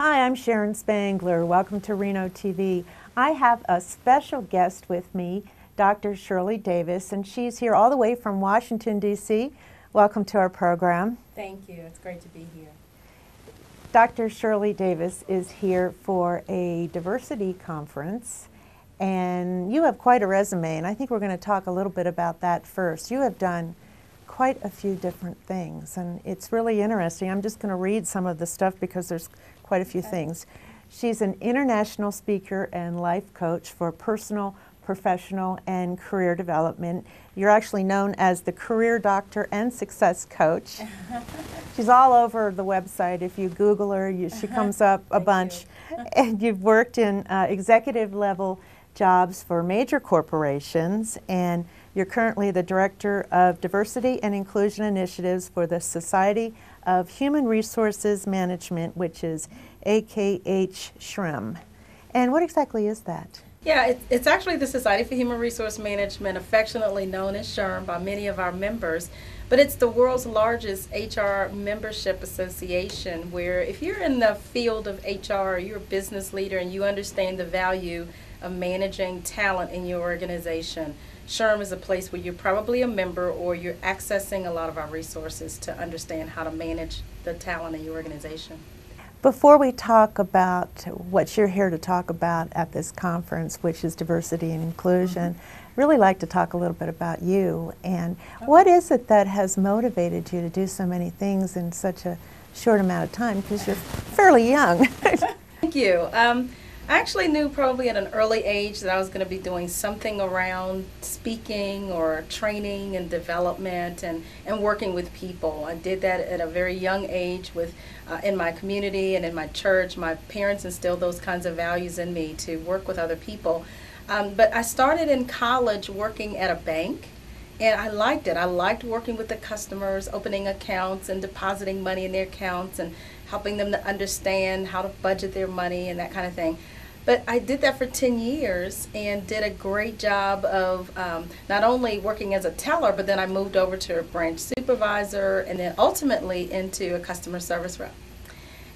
Hi, I'm Sharon Spangler. Welcome to Reno TV. I have a special guest with me, Dr. Shirley Davis, and she's here all the way from Washington, D.C. Welcome to our program. Thank you. It's great to be here. Dr. Shirley Davis is here for a diversity conference, and you have quite a resume, and I think we're going to talk a little bit about that first. You have done quite a few different things, and it's really interesting. I'm just going to read some of the stuff because there's quite a few things. She's an international speaker and life coach for personal, professional, and career development. You're actually known as the career doctor and success coach. She's all over the website. If you Google her, she comes up a bunch. And you've worked in executive level jobs for major corporations, and you're currently the Director of Diversity and Inclusion Initiatives for the Society of Human Resources Management, which is AKH SHRM. And what exactly is that? Yeah, it's actually the Society for Human Resource Management, affectionately known as SHRM by many of our members. But it's the world's largest HR membership association where if you're in the field of HR, you're a business leader and you understand the value of managing talent in your organization, SHRM is a place where you're probably a member or you're accessing a lot of our resources to understand how to manage the talent in your organization. Before we talk about what you're here to talk about at this conference, which is diversity and inclusion, I'd really like to talk a little bit about you and what is it that has motivated you to do so many things in such a short amount of time, because you're fairly young. Thank you. I actually knew probably at an early age that I was going to be doing something around speaking or training and development and working with people. I did that at a very young age with in my community and in my church. My parents instilled those kinds of values in me to work with other people. But I started in college working at a bank, and I liked it. I liked working with the customers, opening accounts and depositing money in their accounts and helping them to understand how to budget their money and that kind of thing. But I did that for 10 years and did a great job of not only working as a teller, but then I moved over to a branch supervisor and then ultimately into a customer service rep.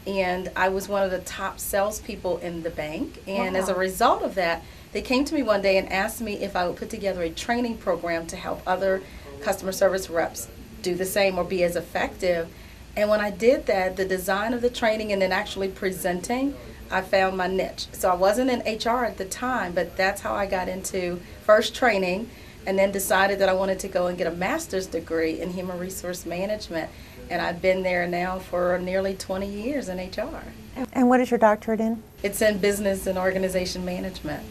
And I was one of the top salespeople in the bank. And as a result of that, they came to me one day and asked me if I would put together a training program to help other customer service reps do the same or be as effective. And when I did that, the design of the training and then actually presenting, I found my niche. So I wasn't in HR at the time, but that's how I got into first training and then decided that I wanted to go and get a master's degree in human resource management. And I've been there now for nearly 20 years in HR. And what is your doctorate in? It's in business and organization management.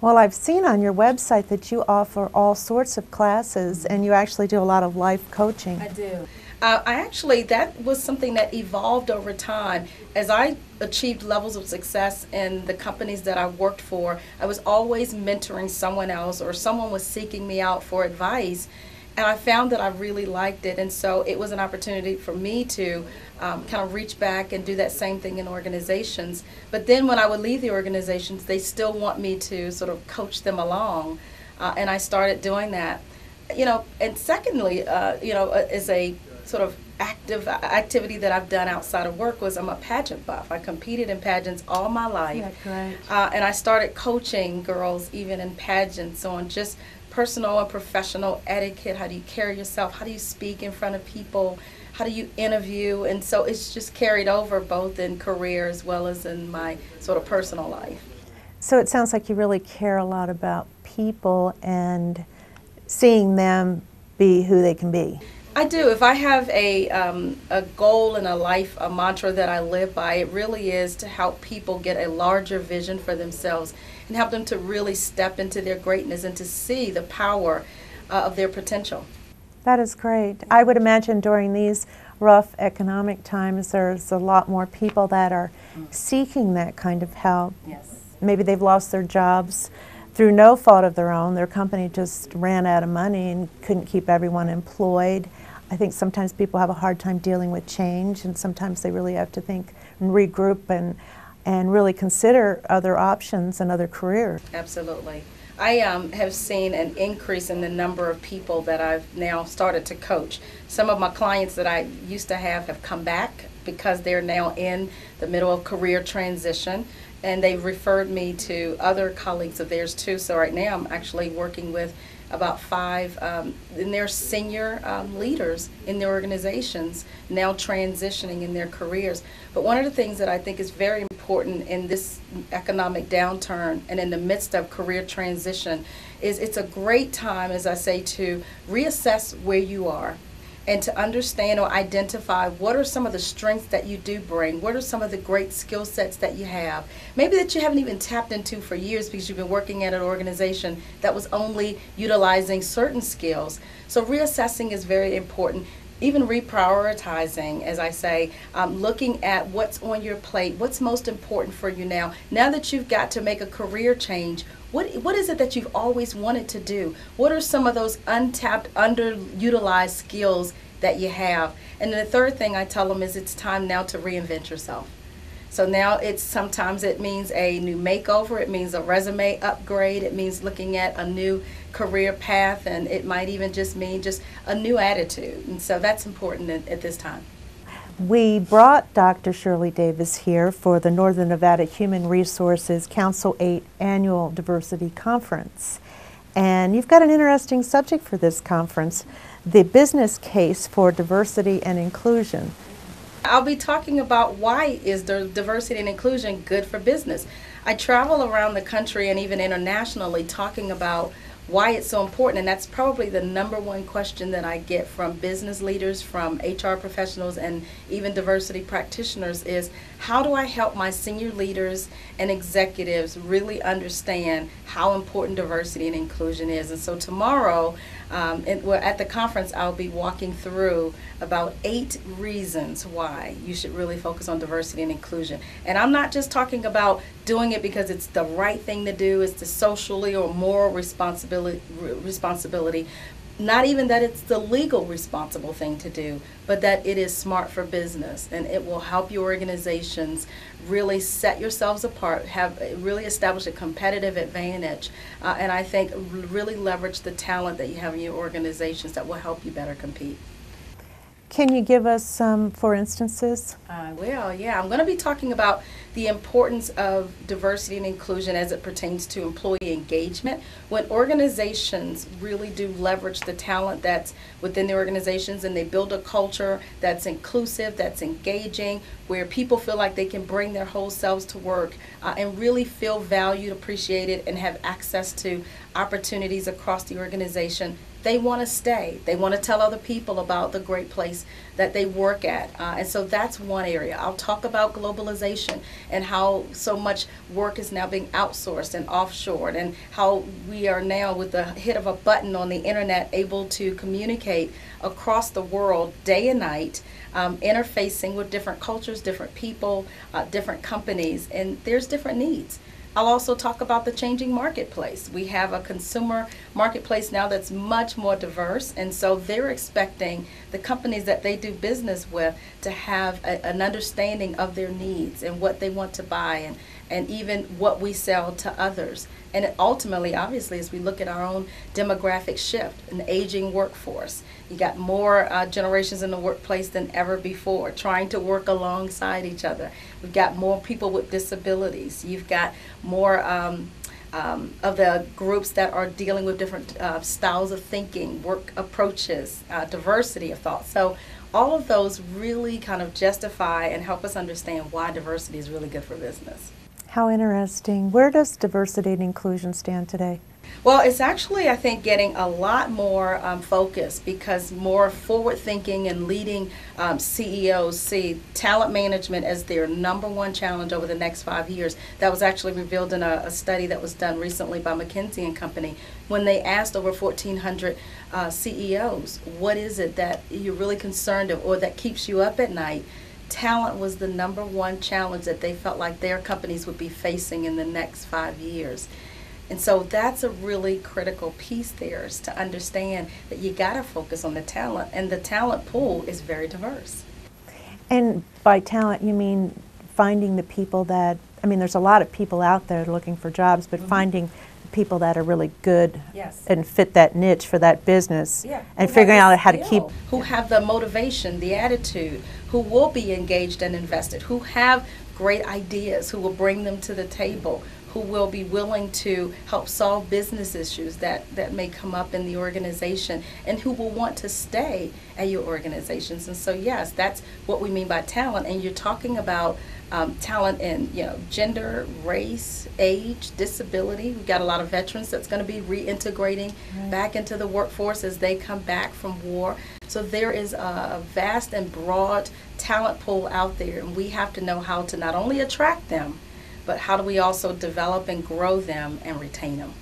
Well, I've seen on your website that you offer all sorts of classes and you actually do a lot of life coaching. I do. That was something that evolved over time. As I achieved levels of success in the companies that I worked for, I was always mentoring someone else or someone was seeking me out for advice. And I found that I really liked it, and so it was an opportunity for me to kind of reach back and do that same thing in organizations. But then when I would leave the organizations, they still want me to sort of coach them along, and I started doing that. And secondly, as a sort of activity that I've done outside of work was I'm a pageant buff. I competed in pageants all my life, Yeah, and I started coaching girls even in pageants on just personal and professional etiquette. How do you carry yourself? How do you speak in front of people? How do you interview? And so it's just carried over both in career as well as in my sort of personal life. So it sounds like you really care a lot about people and seeing them be who they can be. I do. If I have a goal in a life, a mantra that I live by, it really is to help people get a larger vision for themselves and help them to really step into their greatness and to see the power of their potential. That is great. I would imagine during these rough economic times there's a lot more people that are seeking that kind of help. Yes. Maybe they've lost their jobs through no fault of their own. Their company just ran out of money and couldn't keep everyone employed. I think sometimes people have a hard time dealing with change, and sometimes they really have to think and regroup and really consider other options and other careers. Absolutely. I have seen an increase in the number of people that I've now started to coach. Some of my clients that I used to have come back because they're now in the middle of career transition, and they've referred me to other colleagues of theirs too. So right now I'm actually working with about 5 and they're senior leaders in their organizations now transitioning in their careers. But one of the things that I think is very important in this economic downturn and in the midst of career transition is it's a great time, as I say, to reassess where you are and to understand or identify what are some of the strengths that you do bring, what are some of the great skill sets that you have, maybe that you haven't even tapped into for years because you've been working at an organization that was only utilizing certain skills. So reassessing is very important. Even reprioritizing, as I say, looking at what's on your plate, what's most important for you now. Now that you've got to make a career change, what is it that you've always wanted to do? What are some of those untapped, underutilized skills that you have? And then the third thing I tell them is it's time now to reinvent yourself. So now sometimes it means a new makeover, it means a resume upgrade, it means looking at a new career path, and it might even just mean just a new attitude. And so that's important at this time. We brought Dr. Shirley Davis here for the Northern Nevada Human Resources Council 8 Annual Diversity Conference. And you've got an interesting subject for this conference, the business case for diversity and inclusion. I'll be talking about why is diversity and inclusion good for business. I travel around the country and even internationally talking about why it's so important, and that's probably the #1 question that I get from business leaders, from HR professionals, and even diversity practitioners is, how do I help my senior leaders and executives really understand how important diversity and inclusion is? And so tomorrow, at the conference, I'll be walking through about 8 reasons why you should really focus on diversity and inclusion. And I'm not just talking about doing it because it's the right thing to do, it's the socially or moral responsibility, not even that it's the legal responsible thing to do, but that it is smart for business, and it will help your organizations really set yourselves apart, really establish a competitive advantage, and I think really leverage the talent that you have in your organizations that will help you better compete. Can you give us some, for instances? I will, yeah. I'm going to be talking about the importance of diversity and inclusion as it pertains to employee engagement. When organizations really do leverage the talent that's within the organizations and they build a culture that's inclusive, that's engaging, where people feel like they can bring their whole selves to work and really feel valued, appreciated, and have access to opportunities across the organization, they want to stay. They want to tell other people about the great place that they work at. And so that's one area. I'll talk about globalization and how so much work is now being outsourced and offshored, and how we are now, with the hit of a button on the internet, able to communicate across the world day and night, interfacing with different cultures, different people, different companies, and there's different needs. I'll also talk about the changing marketplace. We have a consumer marketplace now that's much more diverse, and so they're expecting the companies that they do business with to have an understanding of their needs and what they want to buy, and even what we sell to others. And it ultimately, obviously, as we look at our own demographic shift, an aging workforce, you got more generations in the workplace than ever before, trying to work alongside each other. We've got more people with disabilities. You've got more of the groups that are dealing with different styles of thinking, work approaches, diversity of thought. So all of those really kind of justify and help us understand why diversity is really good for business. How interesting. Where does diversity and inclusion stand today? Well, it's actually, I think, getting a lot more focus, because more forward-thinking and leading CEOs see talent management as their #1 challenge over the next 5 years. That was actually revealed in a study that was done recently by McKinsey & Company, when they asked over 1,400 CEOs, what is it that you're really concerned of or that keeps you up at night? Talent was the #1 challenge that they felt like their companies would be facing in the next 5 years. And so that's a really critical piece there, is to understand that you got to focus on the talent, and the talent pool is very diverse. And by talent, you mean finding the people that, I mean, there's a lot of people out there looking for jobs, but finding people that are really good Yes. and fit that niche for that business, Yeah. and Who figuring have out the how to keep. skill, who have the motivation, the attitude, who will be engaged and invested, who have great ideas, who will bring them to the table, who will be willing to help solve business issues that may come up in the organization, and who will want to stay at your organizations. And so, yes, that's what we mean by talent. And you're talking about talent in, gender, race, age, disability. We've got a lot of veterans that's going to be reintegrating back into the workforce as they come back from war. So there is a vast and broad talent pool out there, and we have to know how to not only attract them, but how do we also develop and grow them and retain them?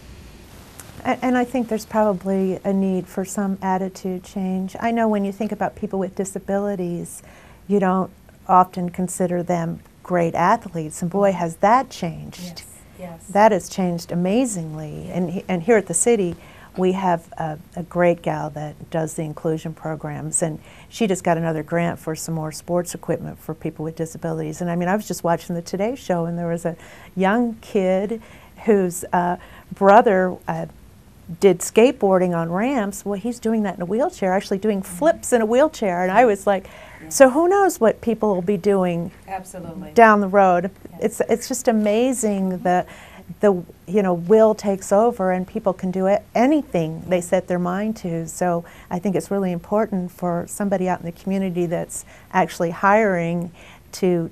And I think there's probably a need for some attitude change. I know when you think about people with disabilities, you don't often consider them great athletes, and boy, has that changed. Yes, yes. That has changed amazingly. And here at the city, we have a great gal that does the inclusion programs, and she just got another grant for some more sports equipment for people with disabilities. And I mean, I was just watching the Today Show, and there was a young kid whose brother did skateboarding on ramps. Well, he's doing that in a wheelchair, actually doing flips in a wheelchair. And I was like, so who knows what people will be doing Absolutely. down the road. It's just amazing that the will takes over and people can do anything they set their mind to. So I think it's really important for somebody out in the community that's actually hiring to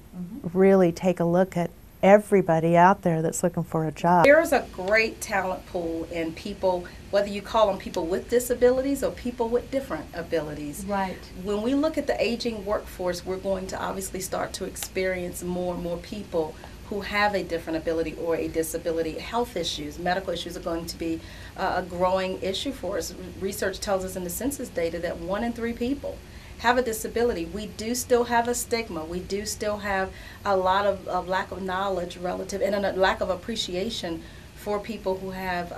really take a look at everybody out there that's looking for a job. There's a great talent pool in people, whether you call them people with disabilities or people with different abilities. Right. When we look at the aging workforce, we're going to obviously start to experience more and more people who have a different ability or a disability. Health issues, medical issues are going to be a growing issue for us. Research tells us in the census data that 1 in 3 people have a disability. We do still have a stigma. We do still have a lot of lack of knowledge relative and a lack of appreciation for people who have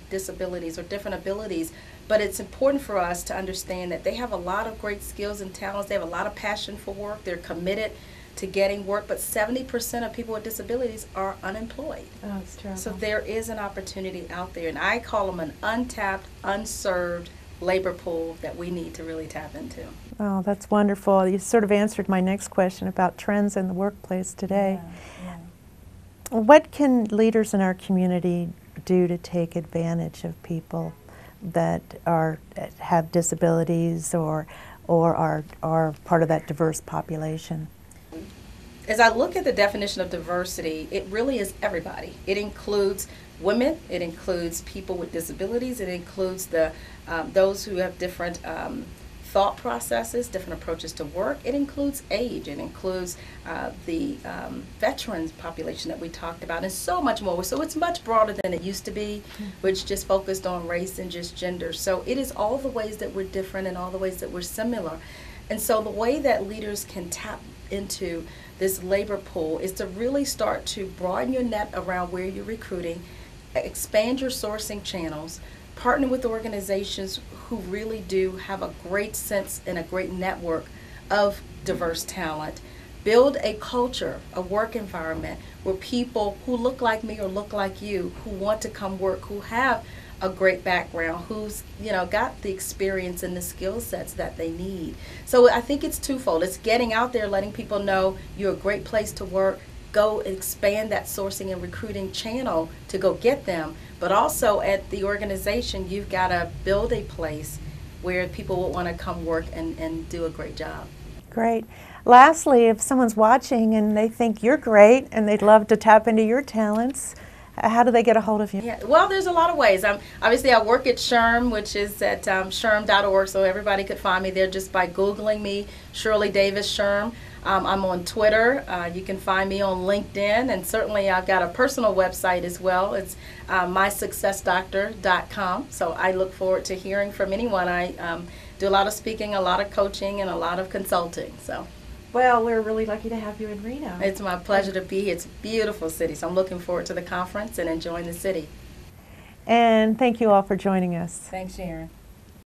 disabilities or different abilities. But it's important for us to understand that they have a lot of great skills and talents. They have a lot of passion for work. They're committed to getting work, but 70% of people with disabilities are unemployed. Oh, it's terrible. So there is an opportunity out there, and I call them an untapped, unserved labor pool that we need to really tap into. Oh, that's wonderful. You sort of answered my next question about trends in the workplace today. What can leaders in our community do to take advantage of people that have disabilities or are part of that diverse population? As I look at the definition of diversity, it really is everybody. It includes women, it includes people with disabilities, it includes those who have different thought processes, different approaches to work. It includes age, it includes the veterans population that we talked about, and so much more. So it's much broader than it used to be, which just focused on race and just gender. So it is all the ways that we're different and all the ways that we're similar. And so the way that leaders can tap into this labor pool is to really start to broaden your net around where you're recruiting, expand your sourcing channels, partner with organizations who really do have a great sense and a great network of diverse talent. Build a culture, a work environment where people who look like me or look like you, who want to come work, who have a great background, who's got the experience and the skill sets that they need. So I think it's twofold. It's getting out there, letting people know you're a great place to work. Go expand that sourcing and recruiting channel to go get them. But also at the organization, you've got to build a place where people will want to come work and do a great job. Great. Lastly, if someone's watching and they think you're great and they'd love to tap into your talents, how do they get a hold of you? Yeah, well, there's a lot of ways. Obviously, I work at SHRM, which is at shrm.org, so everybody could find me there just by Googling me, Shirley Davis SHRM. I'm on Twitter. You can find me on LinkedIn, and certainly I've got a personal website as well. It's mysuccessdoctor.com, so I look forward to hearing from anyone. I do a lot of speaking, a lot of coaching, and a lot of consulting. So. Well, we're really lucky to have you in Reno. It's my pleasure to be here. It's a beautiful city, so I'm looking forward to the conference and enjoying the city. And thank you all for joining us. Thanks, Sharon.